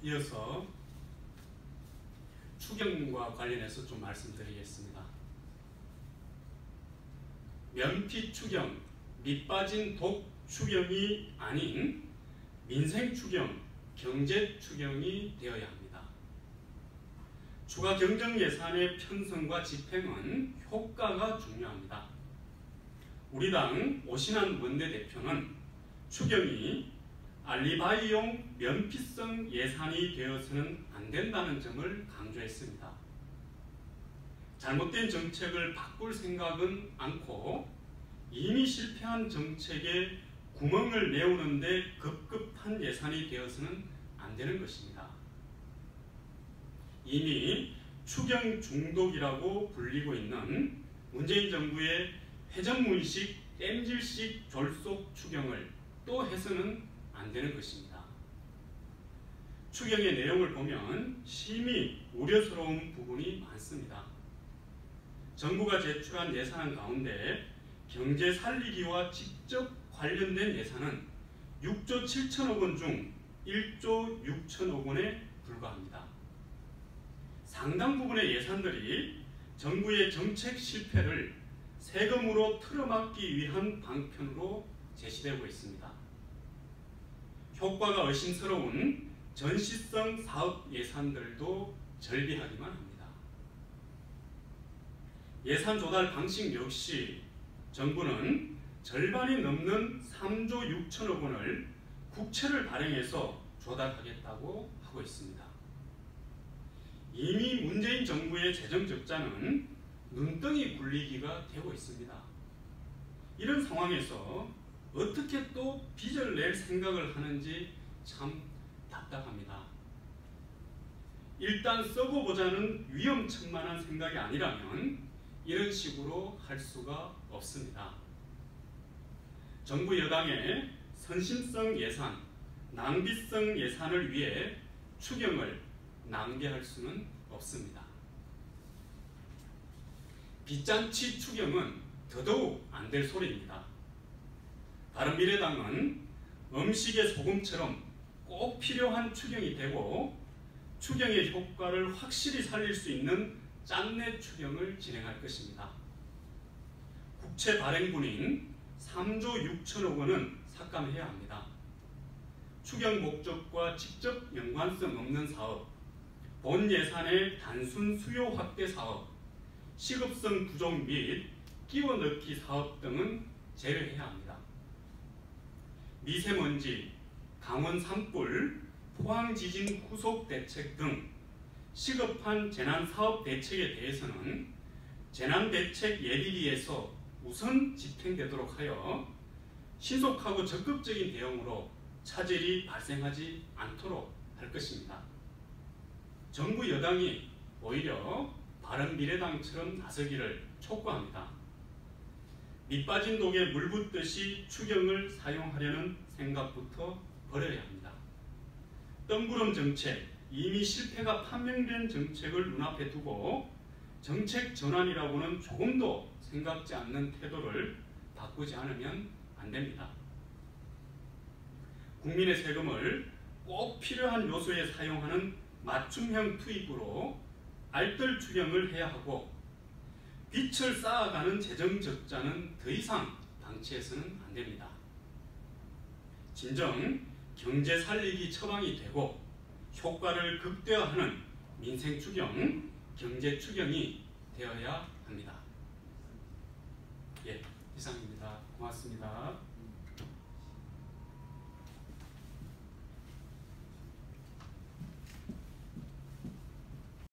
이어서 추경과 관련해서 좀 말씀드리겠습니다. 면피 추경, 밑빠진 독 추경이 아닌 민생 추경, 경제 추경이 되어야 합니다. 추가 경정 예산의 편성과 집행은 효과가 중요합니다. 우리 당 오신환 원내대표는 추경이 알리바이용 면피성 예산이 되어서는 안 된다는 점을 강조했습니다. 잘못된 정책을 바꿀 생각은 않고 이미 실패한 정책에 구멍을 메우는 데 급급한 예산이 되어서는 안 되는 것입니다. 이미 추경 중독이라고 불리고 있는 문재인 정부의 회전문식, 땜질식 졸속 추경을 또 해서는 안 되는 것입니다. 추경의 내용을 보면 심히 우려스러운 부분이 많습니다. 정부가 제출한 예산안 가운데 경제 살리기와 직접 관련된 예산은 6조 7천억 원 중 1조 6천억 원에 불과합니다. 상당 부분의 예산들이 정부의 정책 실패를 세금으로 틀어막기 위한 방편으로 제시되고 있습니다. 효과가 의심스러운 전시성 사업 예산들도 절비하기만 합니다. 예산 조달 방식 역시 정부는 절반이 넘는 3조 6천억 원을 국채를 발행해서 조달하겠다고 하고 있습니다. 이미 문재인 정부의 재정 적자는 눈덩이 굴리기가 되고 있습니다. 이런 상황에서 어떻게 또 빚을 낼 생각을 하는지 참 답답합니다. 일단 써고 보자는 위험천만한 생각이 아니라면 이런 식으로 할 수가 없습니다. 정부 여당의 선심성 예산, 낭비성 예산을 위해 추경을 낭비할 수는 없습니다. 빚잔치 추경은 더더욱 안 될 소리입니다. 바른미래당은 음식의 소금처럼 꼭 필요한 추경이 되고 추경의 효과를 확실히 살릴 수 있는 짠내 추경을 진행할 것입니다. 국채 발행분인 3조 6천억 원은 삭감해야 합니다. 추경 목적과 직접 연관성 없는 사업, 본 예산의 단순 수요 확대 사업, 시급성 부족 및 끼워 넣기 사업 등은 제외해야 합니다. 미세먼지, 강원 산불, 포항 지진 후속 대책 등 시급한 재난사업 대책에 대해서는 재난대책 예비비에서 우선 집행되도록 하여 신속하고 적극적인 대응으로 차질이 발생하지 않도록 할 것입니다. 정부 여당이 오히려 바른미래당처럼 나서기를 촉구합니다. 밑빠진 독에 물 붓듯이 추경을 사용하려는 생각부터 버려야 합니다. 뜬구름 정책, 이미 실패가 판명된 정책을 눈앞에 두고 정책 전환이라고는 조금도 생각지 않는 태도를 바꾸지 않으면 안 됩니다. 국민의 세금을 꼭 필요한 요소에 사용하는 맞춤형 투입으로 알뜰 추경을 해야 하고 빚을 쌓아가는 재정 적자는 더 이상 방치해서는 안 됩니다. 진정 경제 살리기 처방이 되고 효과를 극대화하는 민생 추경, 경제 추경이 되어야 합니다. 이상입니다. 고맙습니다.